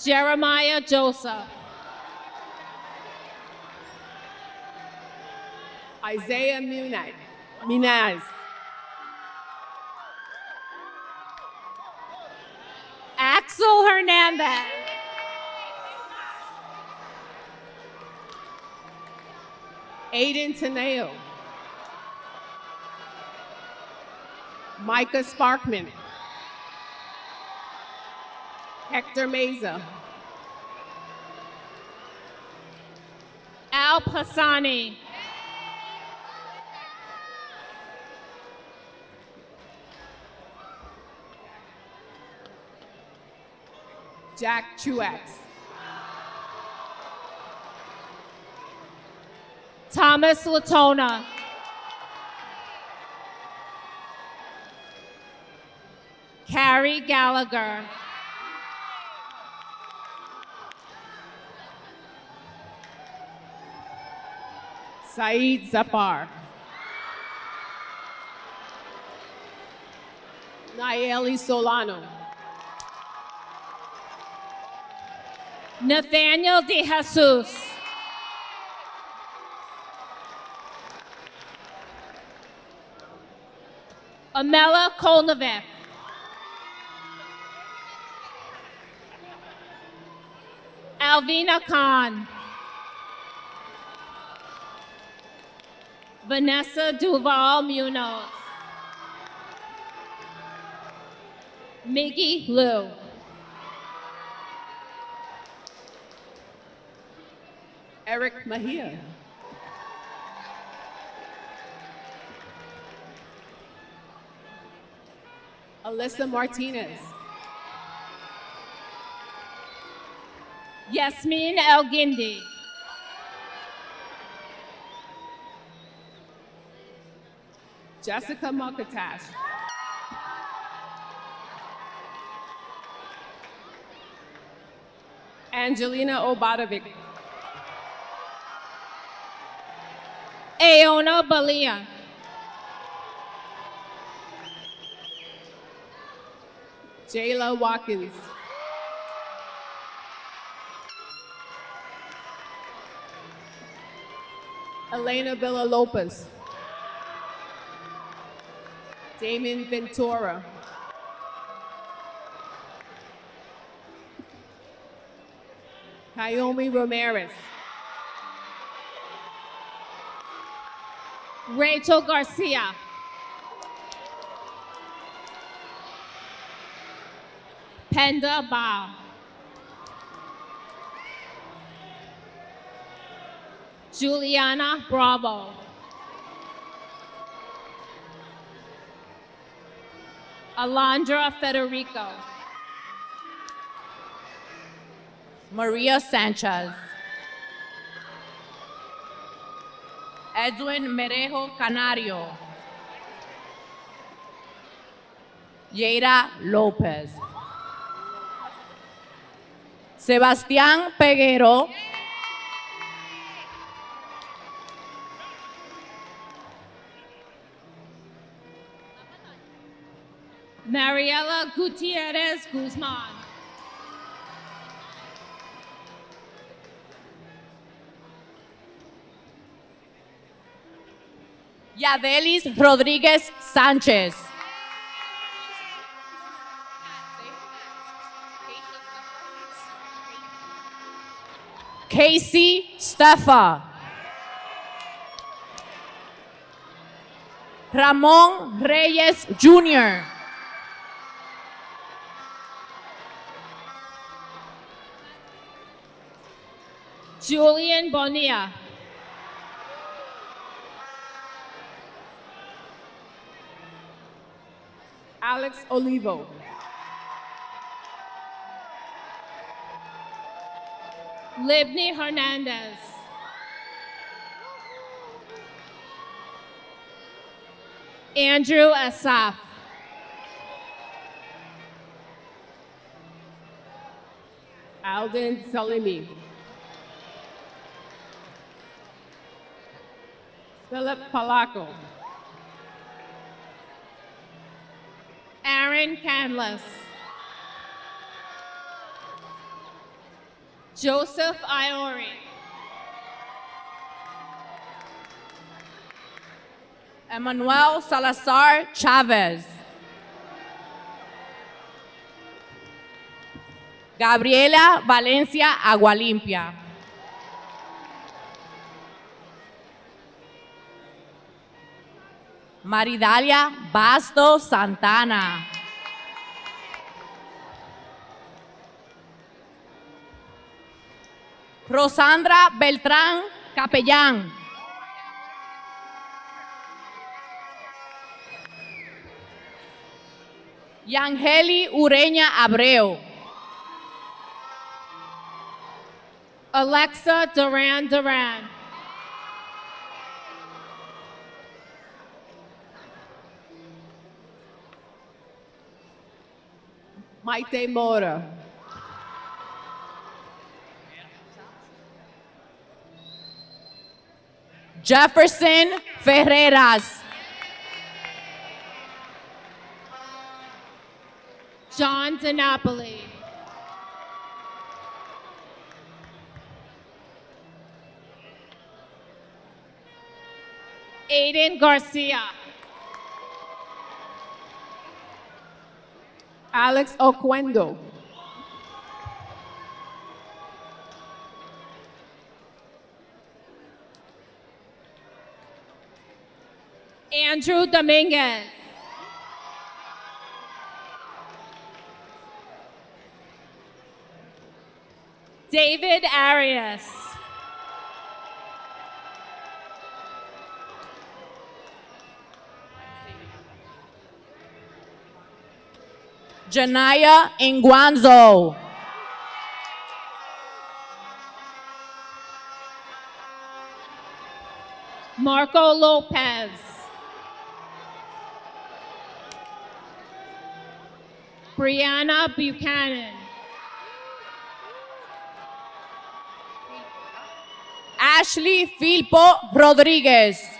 Jeremiah Joseph. Isaiah Minaz. Axel Hernandez. Aiden Teneo. Micah Sparkman. Hector Meza. Al Pasani. Jack Truex. Thomas Latona. Carrie Gallagher. Saeed Zafar. Nayeli Solano. Nathaniel De Jesus. Amela Kolnovic. Alvina Khan. Vanessa Duval Munoz. Miggy Liu. Eric Mejia. Alyssa Martinez. Yasmin Elgindi. Jessica Mukatash. Angelina Obadovic. Aona Balia. Jayla Watkins. Elena Villa Lopez. Damon Ventura. Naomi Ramirez. Rachel Garcia. Penda Bao. Juliana Bravo. Alondra Federico. Maria Sanchez. Edwin Merejo Canario. Yeira Lopez. Sebastián Peguero. Mariela Gutierrez Guzman. Yadelis Rodríguez Sánchez. Casey Stefa. Ramón Reyes Jr. Julian Bonilla. Alex Olivo. Libni Hernandez. Andrew Asaf. Alden Salimi. Philip Palaco. Aaron Canlis. Joseph Iori. Emmanuel Salazar Chavez. Gabriela Valencia Agualimpia. Maridalia Basto Santana. Rosandra Beltrán Capellán. Yangeli Ureña Abreu. Alexa Duran Duran. Maite Mora. Jefferson Ferreras. John DiNapoli. Aiden Garcia. Alex Oquendo. Andrew Dominguez. David Arias. Janaya Inguanzo. Marco Lopez. Brianna Buchanan. Ashley Filpo Rodriguez.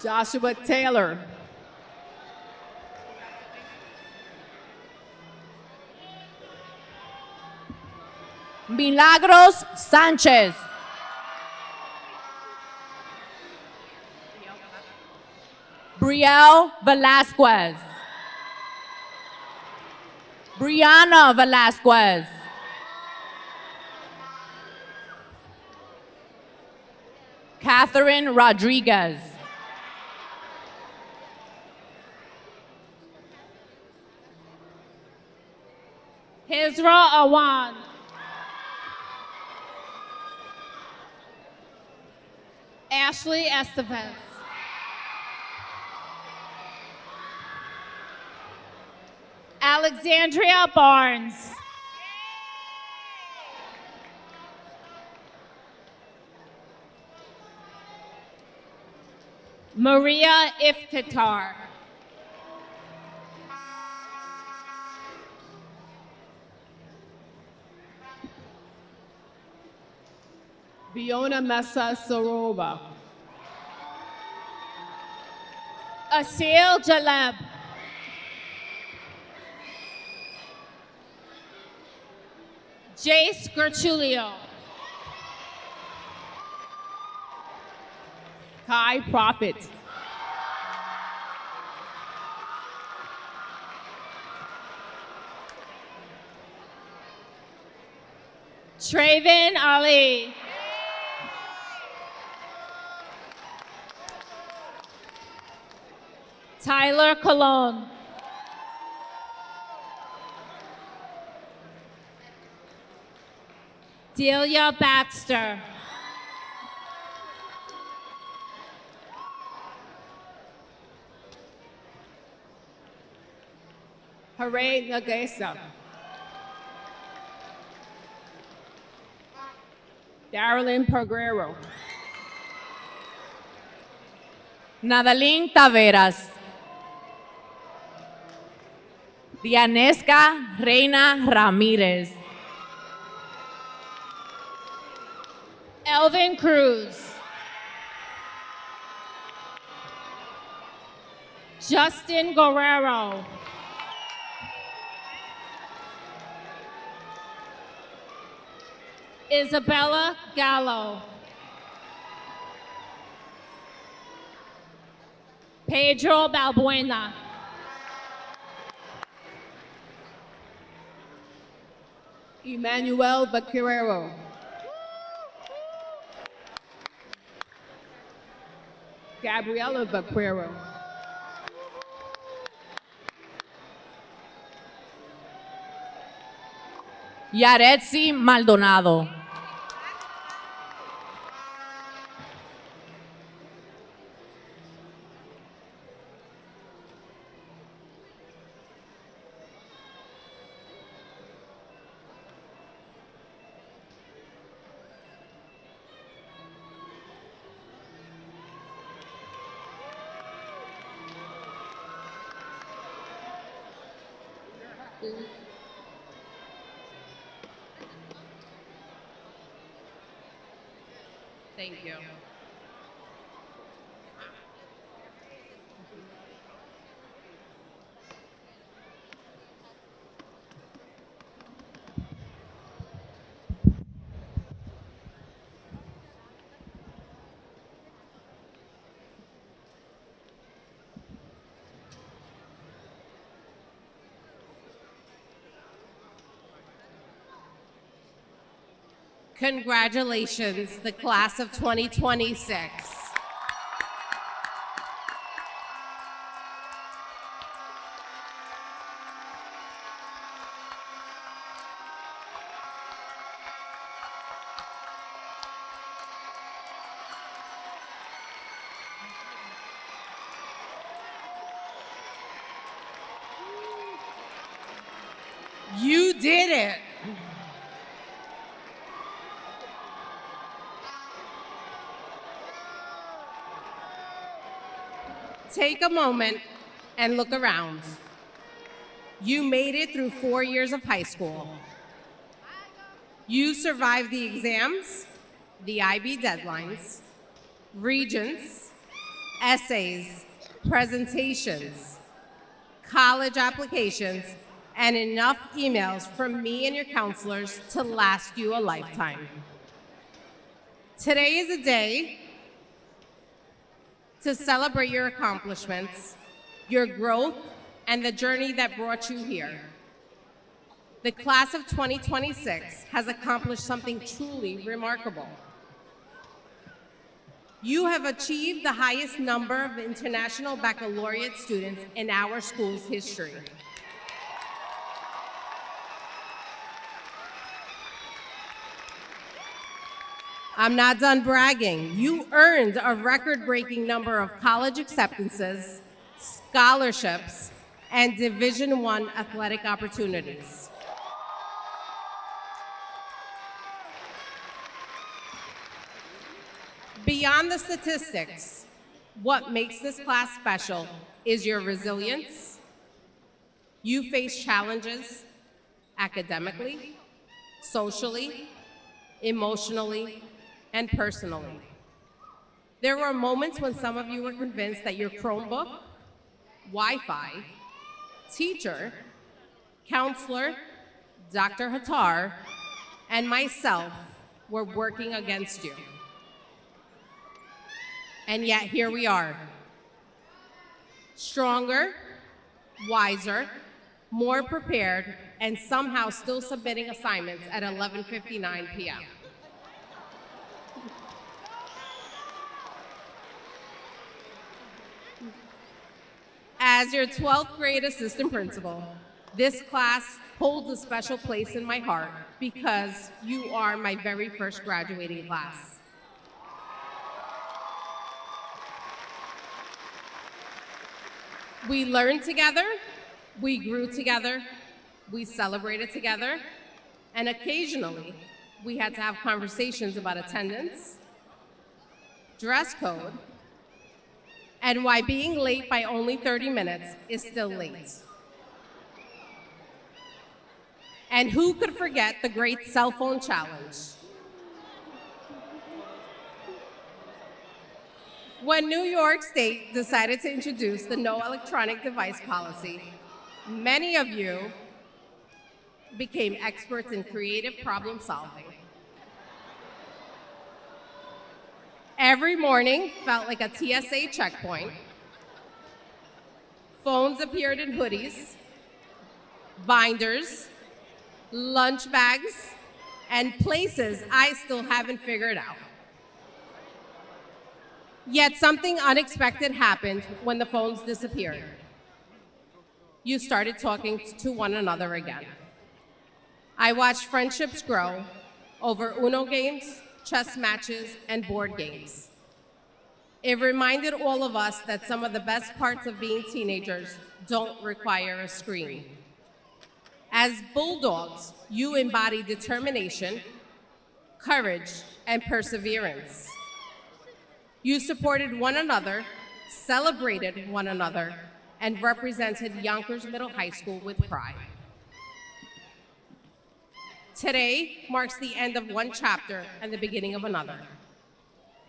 Joshua Taylor. Milagros Sánchez. Brielle Velasquez. Brianna Velasquez. Catherine Rodriguez. Hizra Awan. Ashley Estevez. Alexandria Barnes. Maria Iftikhar. Fiona Mesa Soroba. Asil Jaleb. Jace Gertulio. Kai Prophet. Traven Ali. Tyler Colon. Delia Baxter. Hooray Nagesa. Darylyn Peguero. Nadalín Taveras. Dianesca Reina Ramírez. Elvin Cruz. Justin Guerrero. Isabella Gallo. Pedro Balbuena. Emmanuel Vaquero. Gabriela Vaquero. Yaretsi Maldonado. Thank you. Congratulations, the class of 2026. You did it. Take a moment and look around. You made it through 4 years of high school. You survived the exams, the IB deadlines, regents, essays, presentations, college applications, and enough emails from me and your counselors to last you a lifetime. Today is a day to celebrate your accomplishments, your growth, and the journey that brought you here. The class of 2026 has accomplished something truly remarkable. You have achieved the highest number of international baccalaureate students in our school's history. I'm not done bragging. You earned a record-breaking number of college acceptances, scholarships, and Division I athletic opportunities. Beyond the statistics, what makes this class special is your resilience. You face challenges academically, socially, emotionally, and personally. There were moments when some of you were convinced that your Chromebook, Wi-Fi, teacher, counselor, Dr. Hattar, and myself were working against you. And yet here we are, stronger, wiser, more prepared, and somehow still submitting assignments at 11:59 p.m. As your 12th grade assistant principal, this class holds a special place in my heart because you are my very first graduating class. We learned together, we grew together, we celebrated together, and occasionally we had to have conversations about attendance, dress code, and why being late by only 30 minutes is still late. And who could forget the great cell phone challenge? When New York State decided to introduce the no electronic device policy, many of you became experts in creative problem solving. Every morning felt like a TSA checkpoint. Phones appeared in hoodies, binders, lunch bags, and places I still haven't figured out. Yet something unexpected happened when the phones disappeared. You started talking to one another again. I watched friendships grow over Uno games, chess matches, and board games. It reminded all of us that some of the best parts of being teenagers don't require a screen. As bulldogs, you embody determination, courage, and perseverance. You supported one another, celebrated one another, and represented Yonkers Middle High School with pride. Today marks the end of one chapter and the beginning of another.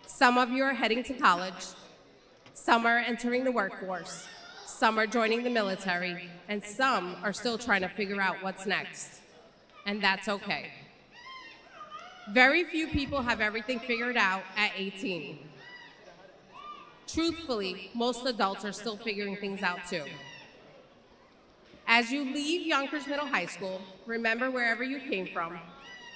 Some of you are heading to college, some are entering the workforce, some are joining the military, and some are still trying to figure out what's next. And that's okay. Very few people have everything figured out at 18. Truthfully, most adults are still figuring things out too. As you leave Yonkers Middle High School, remember wherever you came from,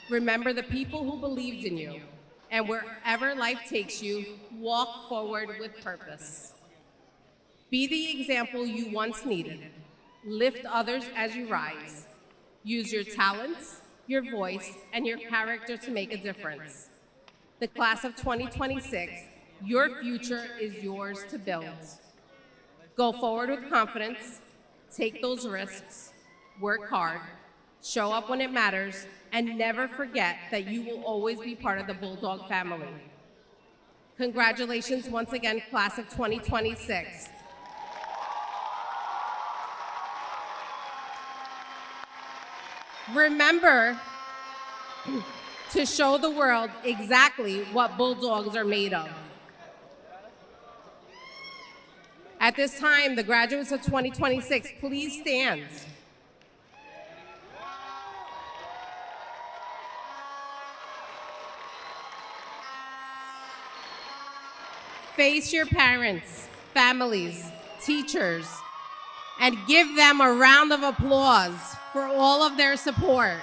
remember the people who believed in you, and wherever life takes you, walk forward with purpose. Be the example you once needed. Lift others as you rise. Use your talents, your voice, and your character to make a difference. The class of 2026, your future is yours to build. Go forward with confidence, take those risks, work hard, show up when it matters, and never forget that you will always be part of the Bulldog family. Congratulations once again, class of 2026. Remember to show the world exactly what Bulldogs are made of. At this time, the graduates of 2026, please stand. Face your parents, families, teachers, and give them a round of applause for all of their support.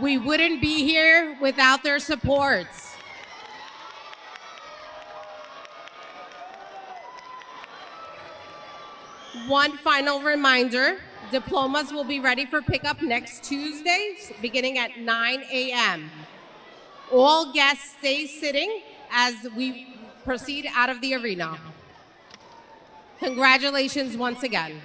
We wouldn't be here without their supports. One final reminder, diplomas will be ready for pickup next Tuesday, beginning at 9 a.m. All guests stay sitting as we proceed out of the arena. Congratulations once again.